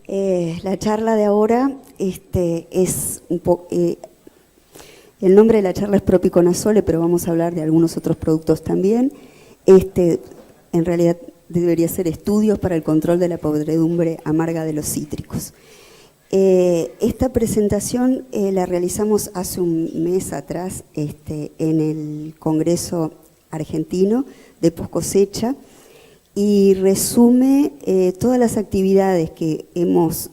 La charla de ahora es un poco... el nombre de la charla es Propiconazole, pero vamos a hablar de algunos otros productos también. En realidad debería ser estudios para el control de la podredumbre amarga de los cítricos. Esta presentación la realizamos hace un mes atrás en el Congreso Argentino de Post-Cosecha y resume todas las actividades que hemos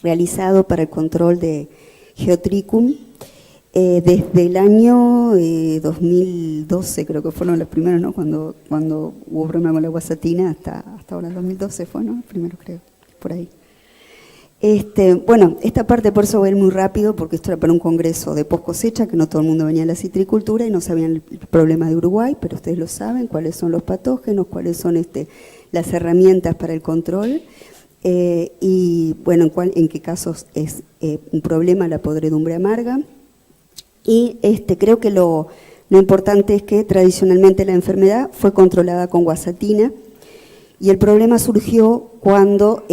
realizado para el control de Geotrichum desde el año 2012, creo que fueron los primeros, ¿no? Cuando hubo problema con la guasatina, hasta ahora, el 2012 fue, ¿no? El primero creo, por ahí. Bueno, esta parte por eso voy a ir muy rápido, porque esto era para un congreso de post cosecha, que no todo el mundo venía a la citricultura y no sabían el problema de Uruguay, pero ustedes lo saben, cuáles son los patógenos, cuáles son las herramientas para el control, y bueno, en qué casos es un problema la podredumbre amarga. Y creo que lo importante es que tradicionalmente la enfermedad fue controlada con guasatina, y el problema surgió cuando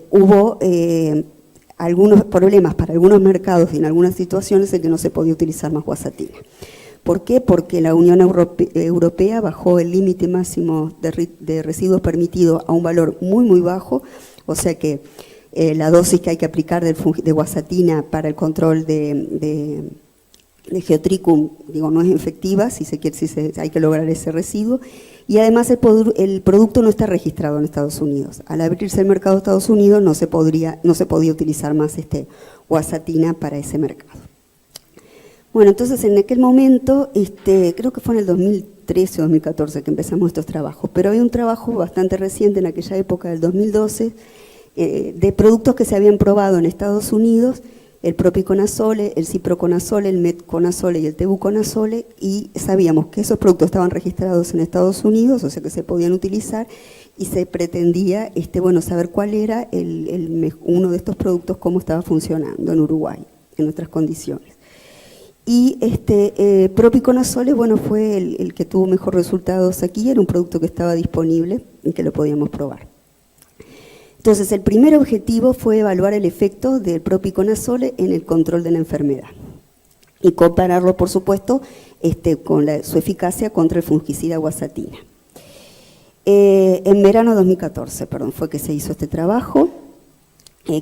hubo algunos problemas para algunos mercados y en algunas situaciones en que no se podía utilizar más guasatina. ¿Por qué? Porque la Unión Europea bajó el límite máximo de residuos permitido a un valor muy, muy bajo, o sea que la dosis que hay que aplicar de guasatina para el control de Geotrichum, no es efectiva, si hay que lograr ese residuo, y además el producto no está registrado en Estados Unidos. Al abrirse el mercado de Estados Unidos no se podía utilizar más guasatina para ese mercado. Bueno, entonces en aquel momento, creo que fue en el 2013 o 2014 que empezamos estos trabajos, pero hay un trabajo bastante reciente en aquella época del 2012 de productos que se habían probado en Estados Unidos, el propiconazole, el ciproconazole, el metconazole y el tebuconazole, y sabíamos que esos productos estaban registrados en Estados Unidos, o sea que se podían utilizar, y se pretendía saber cuál era uno de estos productos, cómo estaba funcionando en Uruguay, en nuestras condiciones. Y propiconazole, fue el que tuvo mejor resultados aquí, era un producto que estaba disponible y que lo podíamos probar. Entonces, el primer objetivo fue evaluar el efecto del propiconazole en el control de la enfermedad y compararlo, por supuesto, con su eficacia contra el fungicida guasatina. En verano de 2014, fue que se hizo este trabajo.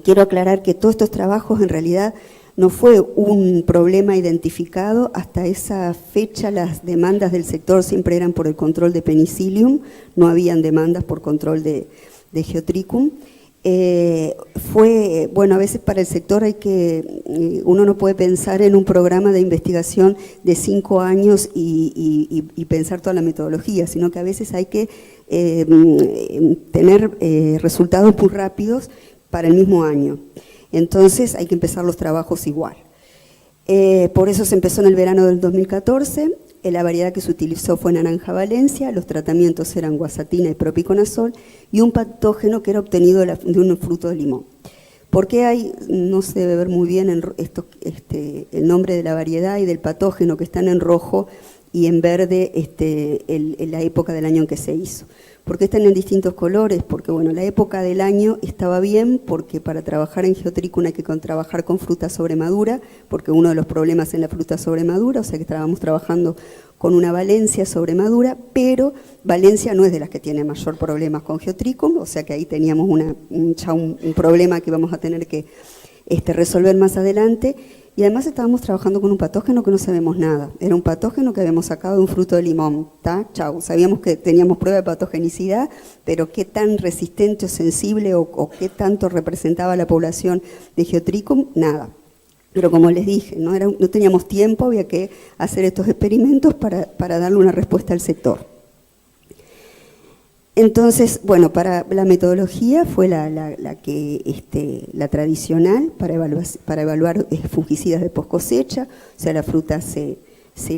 Quiero aclarar que todos estos trabajos en realidad no fue un problema identificado. Hasta esa fecha las demandas del sector siempre eran por el control de Penicillium, no habían demandas por control de Geotrichum. A veces para el sector uno no puede pensar en un programa de investigación de 5 años y pensar toda la metodología, sino que a veces hay que tener resultados muy rápidos para el mismo año. Entonces hay que empezar los trabajos igual. Por eso se empezó en el verano del 2014. La variedad que se utilizó fue naranja Valencia, los tratamientos eran guasatina y propiconazol y un patógeno que era obtenido de un fruto de limón. ¿Por qué no se debe ver muy bien el nombre de la variedad y del patógeno que están en rojo y en verde en la época del año en que se hizo? ¿Por qué están en distintos colores? Porque la época del año estaba bien, porque para trabajar en Geotrichum hay que trabajar con fruta sobremadura, porque uno de los problemas en la fruta sobremadura, o sea que estábamos trabajando con una Valencia sobremadura, pero Valencia no es de las que tiene mayor problemas con Geotrichum, o sea que ahí teníamos un problema que íbamos a tener que resolver más adelante. Y además estábamos trabajando con un patógeno que no sabemos nada. Era un patógeno que habíamos sacado de un fruto de limón. Chau. Sabíamos que teníamos prueba de patogenicidad, pero qué tan resistente o sensible o qué tanto representaba la población de Geotrichum, nada. Pero como les dije, no teníamos tiempo, había que hacer estos experimentos para darle una respuesta al sector. Entonces, para la metodología fue la tradicional para evaluar fungicidas de post cosecha, o sea, la fruta se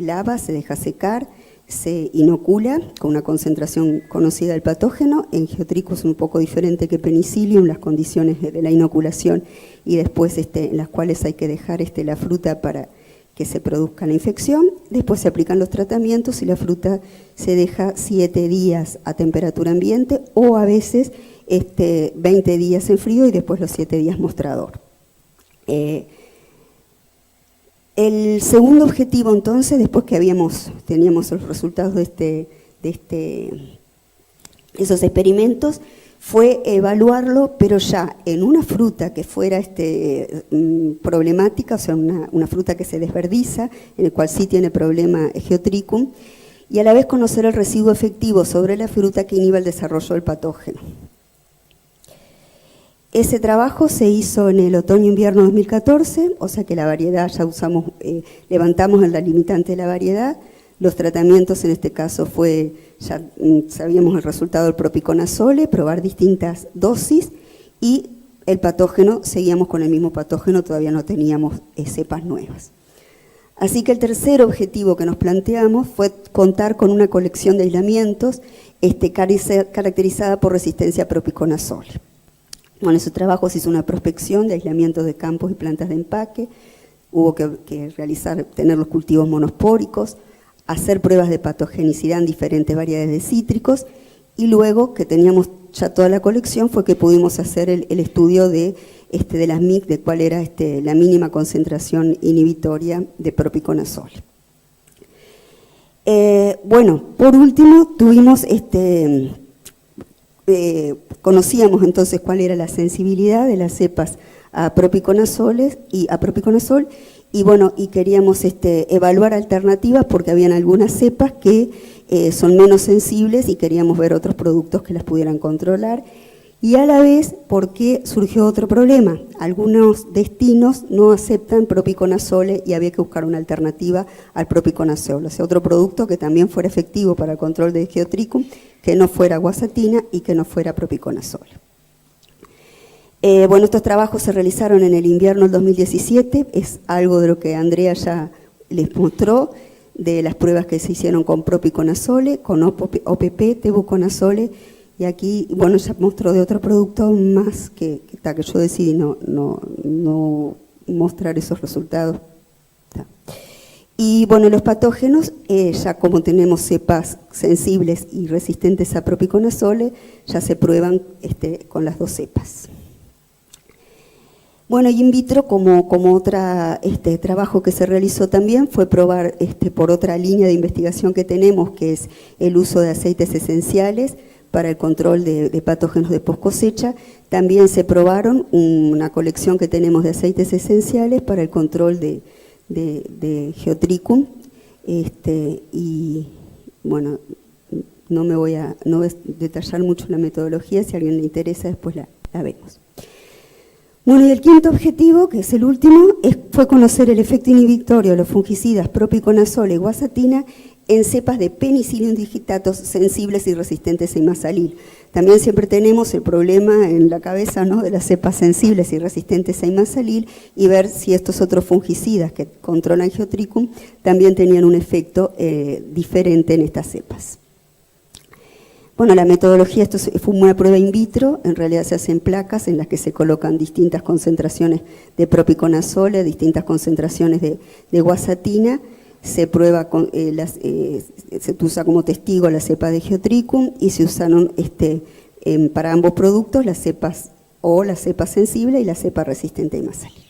lava, se deja secar, se inocula con una concentración conocida del patógeno. En Geotrichum es un poco diferente que Penicillium, las condiciones de la inoculación y después en las cuales hay que dejar la fruta para que se produzca la infección. Después se aplican los tratamientos y la fruta se deja 7 días a temperatura ambiente, o a veces 20 días en frío y después los 7 días mostrador. El segundo objetivo, entonces, después que teníamos los resultados de esos experimentos, fue evaluarlo, pero ya en una fruta que fuera problemática, o sea, una fruta que se desverdiza, en el cual sí tiene problema Geotrichum, y a la vez conocer el residuo efectivo sobre la fruta que inhiba el desarrollo del patógeno. Ese trabajo se hizo en el otoño-invierno 2014, o sea que la variedad ya levantamos la limitante de la variedad. Los tratamientos en este caso ya sabíamos el resultado del propiconazole, probar distintas dosis, y el patógeno, seguíamos con el mismo patógeno, todavía no teníamos cepas nuevas. Así que el tercer objetivo que nos planteamos fue contar con una colección de aislamientos caracterizada por resistencia a propiconazole. Bueno, en ese trabajo se hizo una prospección de aislamientos de campos y plantas de empaque, hubo que tener los cultivos monospóricos, hacer pruebas de patogenicidad en diferentes variedades de cítricos, y luego que teníamos ya toda la colección fue que pudimos hacer el estudio de las MIC, de cuál era la mínima concentración inhibitoria de propiconazole. Bueno, por último tuvimos conocíamos entonces cuál era la sensibilidad de las cepas a propiconazol y bueno, y queríamos evaluar alternativas porque habían algunas cepas que son menos sensibles y queríamos ver otros productos que las pudieran controlar, y a la vez porque surgió otro problema. Algunos destinos no aceptan propiconazole y había que buscar una alternativa al propiconazole, o sea, otro producto que también fuera efectivo para el control de Geotrichum, que no fuera guasatina y que no fuera propiconazole. Bueno, estos trabajos se realizaron en el invierno del 2017, es algo de lo que Andrea ya les mostró, de las pruebas que se hicieron con propiconazole, con OPP, tebuconazole, y aquí, bueno, ya mostró de otro producto más que yo decidí no mostrar esos resultados. Y bueno, los patógenos, ya como tenemos cepas sensibles y resistentes a propiconazole, ya se prueban con las dos cepas. Bueno, y in vitro, como otra trabajo que se realizó también, fue probar por otra línea de investigación que tenemos, que es el uso de aceites esenciales para el control de patógenos de post cosecha. También se probaron una colección que tenemos de aceites esenciales para el control de Geotrichum, y bueno, no voy a detallar mucho la metodología, si a alguien le interesa después la vemos. Bueno, y el quinto objetivo, que es el último, fue conocer el efecto inhibitorio de los fungicidas propiconazole y guasatina en cepas de Penicillium digitatus sensibles y resistentes a imasalil. También siempre tenemos el problema en la cabeza, ¿no?, de las cepas sensibles y resistentes a imasalil, y ver si estos otros fungicidas que controlan Geotrichum también tenían un efecto diferente en estas cepas. Bueno, la metodología, esto fue una prueba in vitro, en realidad se hacen placas en las que se colocan distintas concentraciones de propiconazole, distintas concentraciones de guasatina, se prueba se usa como testigo la cepa de Geotrichum y se usaron para ambos productos las cepas, o la cepa sensible y la cepa resistente a imasalil.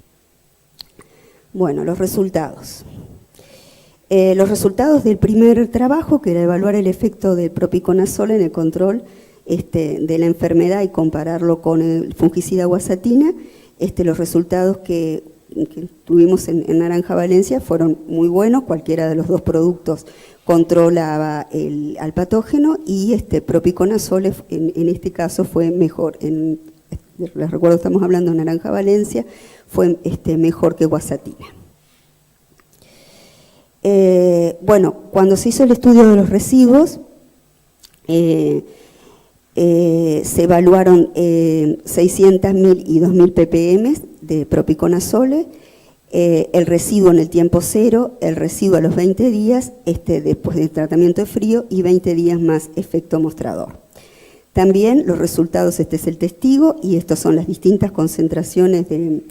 Bueno, los resultados. Los resultados del primer trabajo, que era evaluar el efecto del propiconazole en el control de la enfermedad y compararlo con el fungicida guasatina, los resultados que tuvimos en Naranja Valencia fueron muy buenos. Cualquiera de los dos productos controlaba al patógeno, y propiconazole en este caso fue mejor. Les recuerdo, estamos hablando de Naranja Valencia, fue mejor que guasatina. Bueno, cuando se hizo el estudio de los residuos, se evaluaron 600.000 y 2.000 ppm de propiconazole, el residuo en el tiempo cero, el residuo a los 20 días, después del tratamiento de frío, y 20 días más efecto mostrador. También los resultados, este es el testigo, y estas son las distintas concentraciones de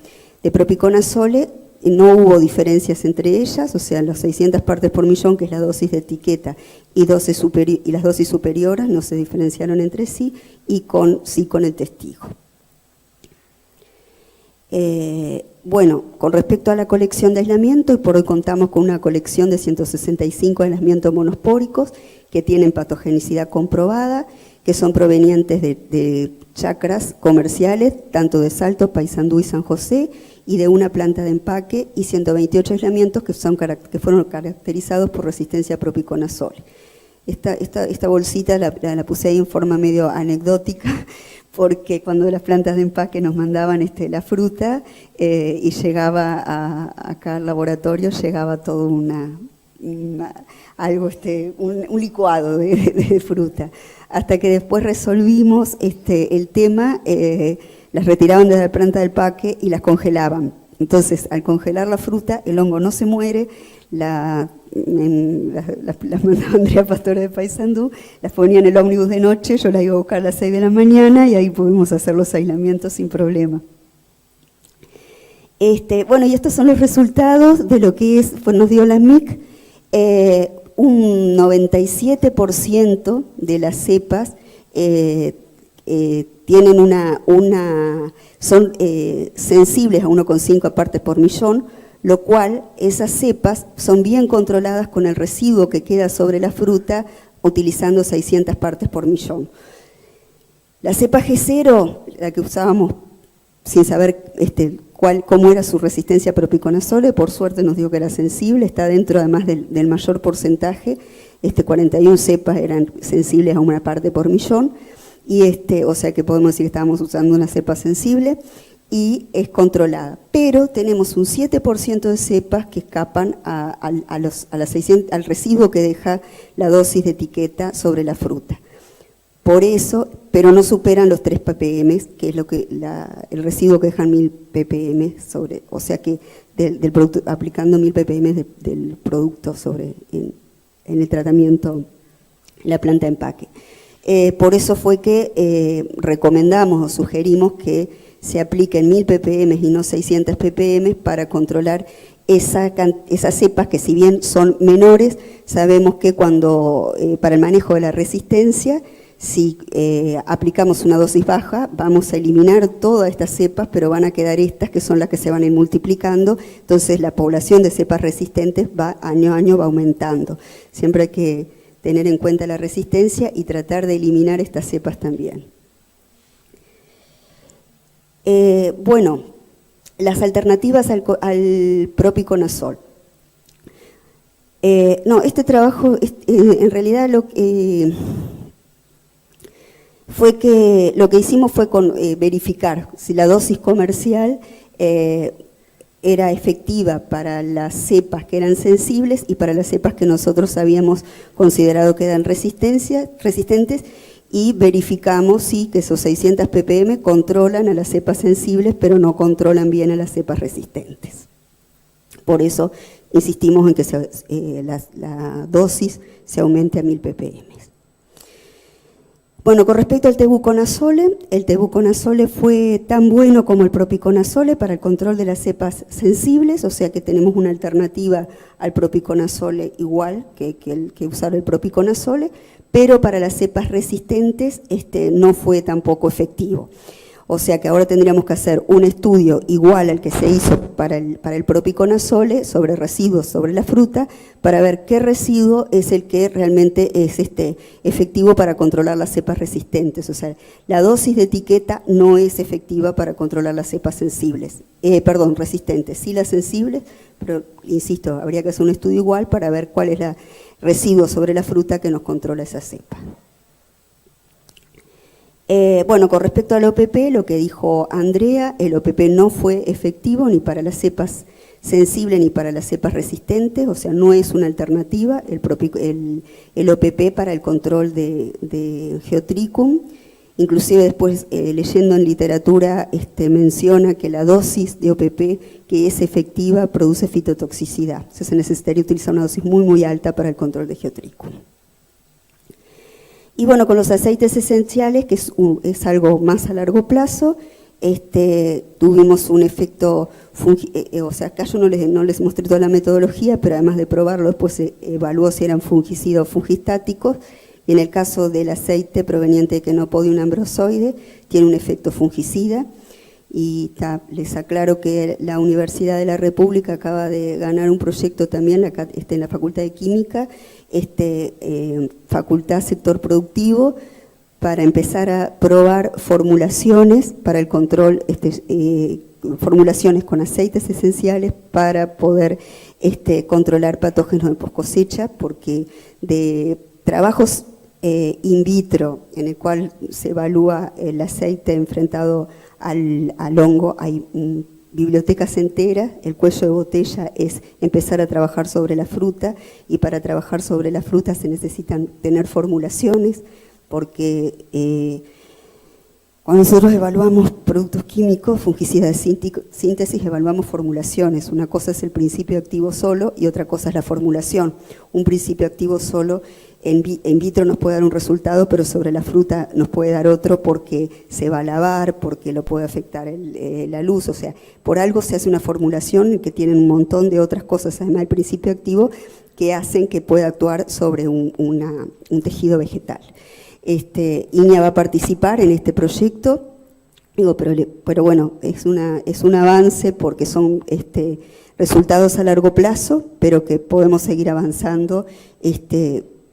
propiconazole no hubo diferencias entre ellas, o sea, las 600 partes por millón, que es la dosis de etiqueta, y las dosis superiores no se diferenciaron entre sí, y sí con el testigo. Bueno, con respecto a la colección de aislamiento, y por hoy contamos con una colección de 165 aislamientos monospóricos que tienen patogenicidad comprobada, que son provenientes de chacras comerciales, tanto de Salto, Paysandú y San José, y de una planta de empaque, y 128 aislamientos que fueron caracterizados por resistencia a propiconazol. Esta bolsita la puse ahí en forma medio anecdótica, porque cuando las plantas de empaque nos mandaban la fruta y llegaba acá al laboratorio, llegaba todo un licuado de fruta. Hasta que después resolvimos el tema, las retiraban de la planta del empaque y las congelaban. Entonces, al congelar la fruta, el hongo no se muere, las mandaba Andrea Pastore de Paysandú, las ponía en el ómnibus de noche, yo las iba a buscar a las 6 de la mañana y ahí pudimos hacer los aislamientos sin problema. Bueno, y estos son los resultados de lo que nos dio la MIC. Un 97% de las cepas tienen son sensibles a 1,5 partes por millón, lo cual esas cepas son bien controladas con el residuo que queda sobre la fruta utilizando 600 partes por millón. La cepa G0, la que usábamos sin saber cómo era su resistencia a propiconazole, por suerte nos dio que era sensible, está dentro además del mayor porcentaje, 41 cepas eran sensibles a 1 parte por millón, y o sea que podemos decir que estábamos usando una cepa sensible, y es controlada. Pero tenemos un 7% de cepas que escapan al residuo que deja la dosis de etiqueta sobre la fruta. Por eso, pero no superan los 3 ppm, que es el residuo que dejan 1000 ppm sobre, o sea que del producto, aplicando 1000 ppm del producto en el tratamiento, la planta de empaque. Por eso fue que recomendamos o sugerimos que se apliquen 1000 ppm y no 600 ppm para controlar esas cepas que, si bien son menores, sabemos que para el manejo de la resistencia, si aplicamos una dosis baja, vamos a eliminar todas estas cepas, pero van a quedar estas que son las que se van a ir multiplicando, entonces la población de cepas resistentes año a año va aumentando. Siempre hay que tener en cuenta la resistencia y tratar de eliminar estas cepas también. Bueno, las alternativas al propiconazol. No, este trabajo, en realidad lo que hicimos fue verificar si la dosis comercial era efectiva para las cepas que eran sensibles y para las cepas que nosotros habíamos considerado que eran resistentes, y verificamos que esos 600 ppm controlan a las cepas sensibles, pero no controlan bien a las cepas resistentes. Por eso insistimos en que la dosis se aumente a 1000 ppm. Bueno, con respecto al tebuconazole, el tebuconazole fue tan bueno como el propiconazole para el control de las cepas sensibles, o sea que tenemos una alternativa al propiconazole igual que usar el propiconazole, pero para las cepas resistentes no fue tampoco efectivo. O sea que ahora tendríamos que hacer un estudio igual al que se hizo para el propiconazole sobre residuos sobre la fruta, para ver qué residuo es el que realmente es efectivo para controlar las cepas resistentes. O sea, la dosis de etiqueta no es efectiva para controlar las cepas resistentes. Sí las sensibles, pero insisto, habría que hacer un estudio igual para ver cuál es el residuo sobre la fruta que nos controla esa cepa. Bueno, con respecto al OPP, lo que dijo Andrea, el OPP no fue efectivo ni para las cepas sensibles ni para las cepas resistentes, o sea, no es una alternativa el OPP para el control de Geotrichum. Inclusive después, leyendo en literatura, menciona que la dosis de OPP que es efectiva produce fitotoxicidad. O sea, se necesitaría utilizar una dosis muy, muy alta para el control de Geotrichum. Y bueno, con los aceites esenciales, que es algo más a largo plazo, tuvimos un efecto, o sea, acá yo no les mostré toda la metodología, pero además de probarlo, después se evaluó si eran fungicidas o fungistáticos, y en el caso del aceite proveniente de Chenopodium ambrosoide, tiene un efecto fungicida, y les aclaro que la Universidad de la República acaba de ganar un proyecto también en la Facultad de Química, Facultad Sector Productivo, para empezar a probar formulaciones para el control, formulaciones con aceites esenciales para poder controlar patógenos de post cosecha, porque de trabajos in vitro en el cual se evalúa el aceite enfrentado al hongo, hay bibliotecas enteras. El cuello de botella es empezar a trabajar sobre la fruta, y para trabajar sobre la fruta se necesitan tener formulaciones, porque cuando nosotros evaluamos productos químicos, fungicidas de síntesis, evaluamos formulaciones. Una cosa es el principio activo solo y otra cosa es la formulación. Un principio activo solo en vitro nos puede dar un resultado, pero sobre la fruta nos puede dar otro, porque se va a lavar, porque lo puede afectar la luz. O sea, por algo se hace una formulación que tiene un montón de otras cosas, además del principio activo, que hacen que pueda actuar sobre un tejido vegetal. INEA va a participar en este proyecto, pero bueno, es un avance, porque son resultados a largo plazo, pero que podemos seguir avanzando,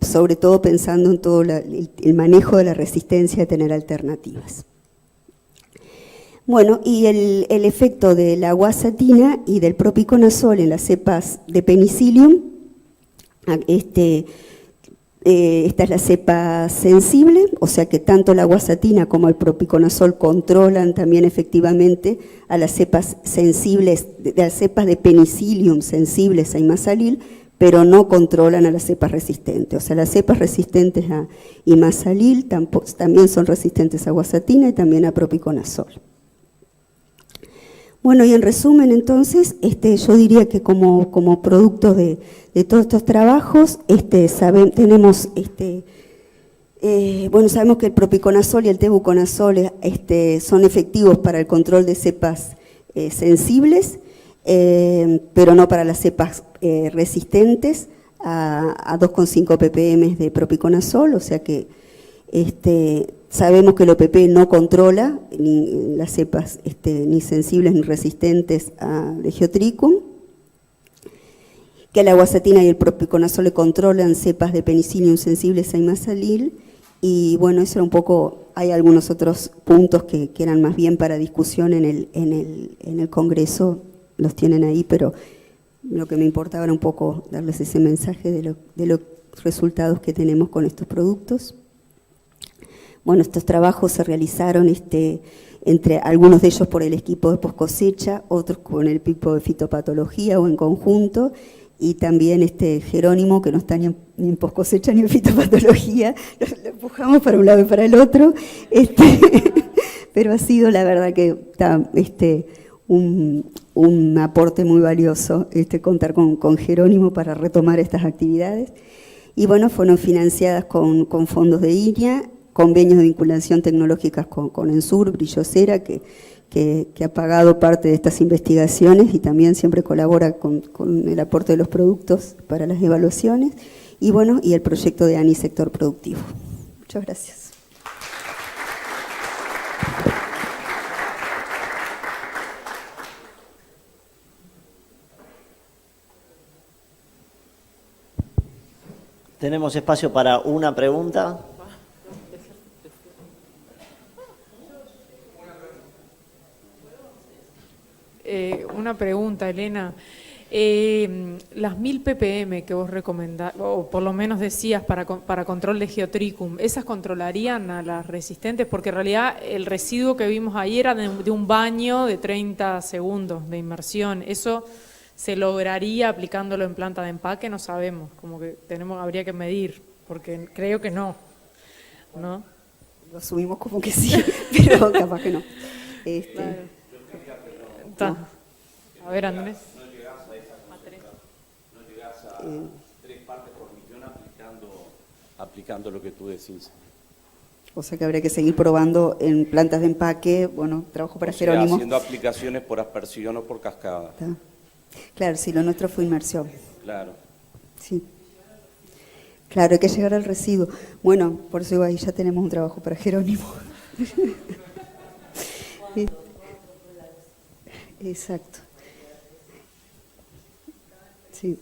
sobre todo pensando en todo el manejo de la resistencia, de tener alternativas. Bueno, y el efecto de la guasatina y del propiconazol en las cepas de Penicillium, esta es la cepa sensible, o sea que tanto la guasatina como el propiconazol controlan también efectivamente a las cepas sensibles, de las cepas de Penicillium sensibles a imasalil, pero no controlan a las cepas resistentes. O sea, las cepas resistentes a imasalil también son resistentes a guasatina y también a propiconazol. Bueno, y en resumen, entonces, yo diría que como producto de todos estos trabajos, tenemos, sabemos que el propiconazol y el tebuconazol son efectivos para el control de cepas sensibles, pero no para las cepas resistentes a 2,5 ppm de propiconazol, o sea que sabemos que el OPP no controla ni las cepas ni sensibles ni resistentes a Legiotricum, que la guasatina y el propiconazol le controlan cepas de Penicillium sensibles a imasalil, y bueno, eso era un poco, hay algunos otros puntos que eran más bien para discusión en el Congreso, los tienen ahí, pero lo que me importaba era un poco darles ese mensaje de los resultados que tenemos con estos productos. Bueno, estos trabajos se realizaron entre algunos de ellos por el equipo de post cosecha, otros con el equipo de fitopatología o en conjunto, y también Jerónimo, que no está ni en post cosecha ni en fitopatología, lo empujamos para un lado y para el otro, pero ha sido la verdad que un aporte muy valioso contar con Jerónimo para retomar estas actividades. Y bueno, fueron financiadas con fondos de INEA, convenios de vinculación tecnológicas con Ensur, Brillosera, que ha pagado parte de estas investigaciones y también siempre colabora con el aporte de los productos para las evaluaciones, y bueno, y el proyecto de ANI Sector Productivo. Muchas gracias. Tenemos espacio para una pregunta. Una pregunta, Elena. Las 1000 ppm que vos recomendás, o por lo menos decías para control de Geotrichum, ¿esas controlarían a las resistentes? Porque en realidad el residuo que vimos ahí era de un baño de 30 segundos de inmersión. ¿Eso se lograría aplicándolo en planta de empaque? No sabemos, como que habría que medir, porque creo que no. ¿No? Lo asumimos como que sí, pero capaz que no. No. A ver, Andrés. No llegás a esa concentración, no llegás a 3 partes por millón aplicando lo que tú decís. O sea que habría que seguir probando en plantas de empaque, bueno, trabajo para O sea, Jerónimo. haciendo aplicaciones por aspersión o por cascada. Está. Claro, sí, lo nuestro fue inmersión. Claro. Sí. Claro, hay que llegar al residuo. Bueno, por eso ahí ya tenemos un trabajo para Jerónimo. Exacto. Sí.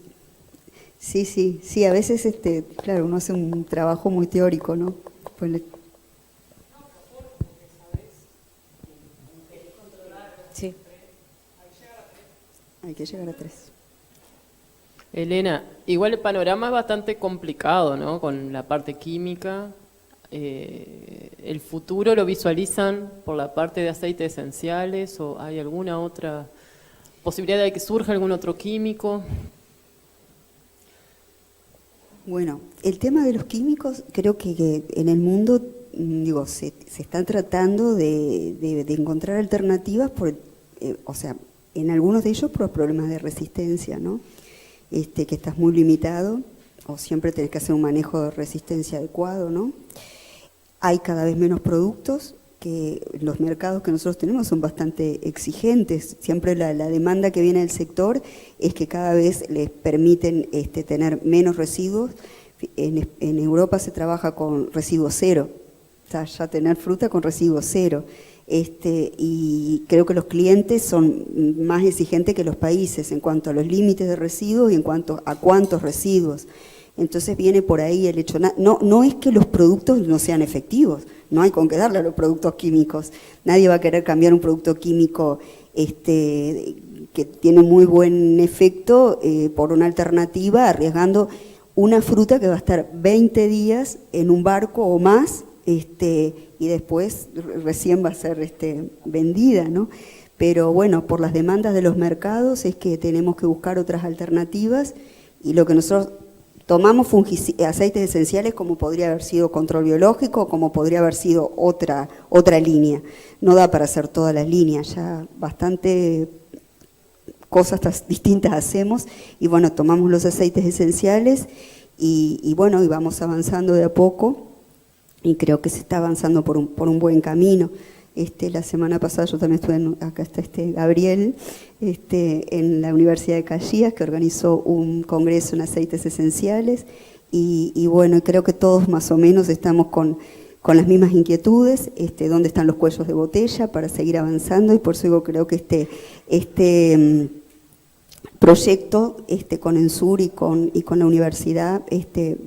Sí, a veces, claro, uno hace un trabajo muy teórico, ¿no? Pues Sí. hay que llegar a 3. Elena, igual el panorama es bastante complicado, ¿no? Con la parte química. ¿El futuro lo visualizan por la parte de aceites esenciales o hay alguna otra posibilidad de que surja algún otro químico? Bueno, el tema de los químicos, creo que en el mundo, digo, se están tratando de encontrar alternativas, o sea, en algunos de ellos por problemas de resistencia, ¿no? Que estás muy limitado, o siempre tenés que hacer un manejo de resistencia adecuado, ¿no? Hay cada vez menos productos, que los mercados que nosotros tenemos son bastante exigentes. Siempre la demanda que viene del sector es que cada vez les permiten tener menos residuos. En Europa se trabaja con residuo cero, o sea, ya tener fruta con residuo cero. Y creo que los clientes son más exigentes que los países en cuanto a los límites de residuos y en cuanto a cuántos residuos. Entonces viene por ahí el hecho, no es que los productos no sean efectivos, no hay con qué darle a los productos químicos. Nadie va a querer cambiar un producto químico que tiene muy buen efecto por una alternativa, arriesgando una fruta que va a estar 20 días en un barco o más, y después recién va a ser vendida, ¿no? Pero bueno, por las demandas de los mercados es que tenemos que buscar otras alternativas, y lo que nosotros tomamos aceites esenciales como podría haber sido control biológico, como podría haber sido otra línea. No da para hacer todas las líneas, ya bastante cosas distintas hacemos, y bueno, tomamos los aceites esenciales y bueno, y vamos avanzando de a poco, y creo que se está avanzando por un buen camino. La semana pasada yo también estuve, acá está Gabriel, en la Universidad de Caxias, que organizó un congreso en aceites esenciales, y bueno, creo que todos más o menos estamos con las mismas inquietudes, dónde están los cuellos de botella para seguir avanzando, y por eso digo, creo que este proyecto con Ensur y con la universidad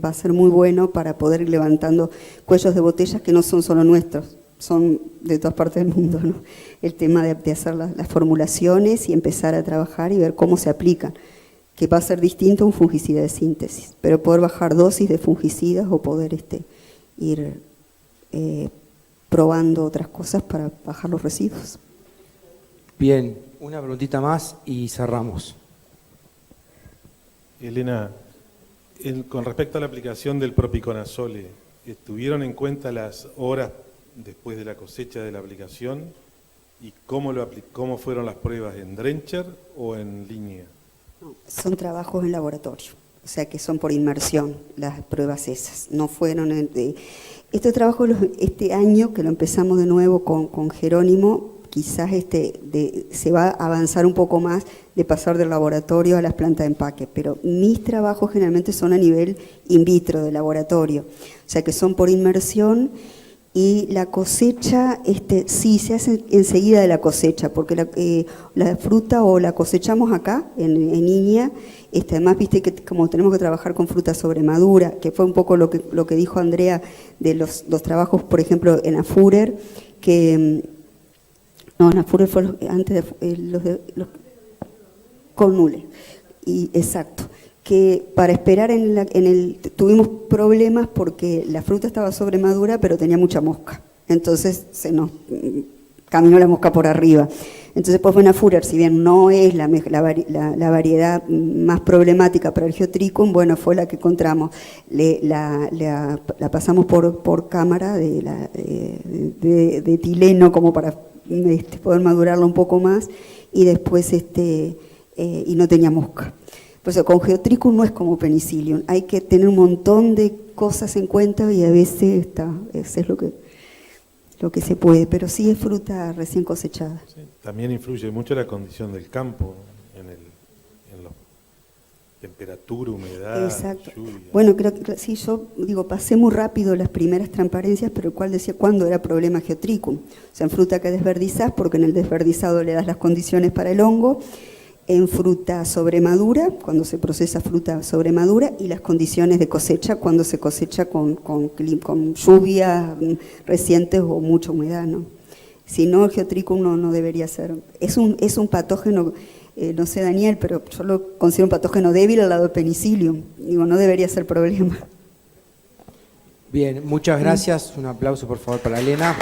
va a ser muy bueno para poder ir levantando cuellos de botellas que no son solo nuestros, son de todas partes del mundo, ¿no? El tema de hacer las formulaciones y empezar a trabajar y ver cómo se aplican, que va a ser distinto a un fungicida de síntesis, pero poder bajar dosis de fungicidas o poder ir probando otras cosas para bajar los residuos. Bien, una preguntita más y cerramos. Elena, con respecto a la aplicación del propiconazole, ¿tuvieron en cuenta las horas después de la cosecha de la aplicación y cómo fueron las pruebas, en Drencher o en línea? No, son trabajos en laboratorio, o sea que son por inmersión las pruebas esas, no fueron estos trabajos este año que lo empezamos de nuevo con Jerónimo, quizás se va a avanzar un poco más de pasar del laboratorio a las plantas de empaque, pero mis trabajos generalmente son a nivel in vitro de laboratorio, o sea que son por inmersión. Y la cosecha, sí, se hace enseguida de la cosecha, porque la fruta o la cosechamos acá, en Iña, además, viste que como tenemos que trabajar con fruta sobremadura, que fue un poco lo que dijo Andrea de los trabajos, por ejemplo, en Afurer, no, en Afurer fue antes de los con Nule, y exacto. Que para esperar tuvimos problemas porque la fruta estaba sobremadura pero tenía mucha mosca, entonces se nos caminó la mosca por arriba. Entonces pues buena Fuller, si bien no es la variedad más problemática para el Geotrichum, bueno, fue la que encontramos, la pasamos por cámara de etileno como para poder madurarla un poco más, y después y no tenía mosca. Por eso, con Geotrichum no es como Penicillium, hay que tener un montón de cosas en cuenta y a veces eso es lo que lo que se puede, pero sí es fruta recién cosechada. Sí, también influye mucho la condición del campo, en la temperatura, humedad, Exacto. lluvia. Bueno, creo que sí, yo digo, pasé muy rápido las primeras transparencias, pero el cual decía cuándo era problema Geotrichum. O sea, en fruta que desverdizás, porque en el desverdizado le das las condiciones para el hongo, en fruta sobremadura, cuando se procesa fruta sobremadura, y las condiciones de cosecha, cuando se cosecha con lluvias recientes o mucha humedad, ¿no? Si no, el Geotrichum no debería ser. Es un patógeno, no sé Daniel, pero yo lo considero un patógeno débil al lado del penicillium. Digo, no debería ser problema. Bien, muchas gracias. Un aplauso por favor para Elena.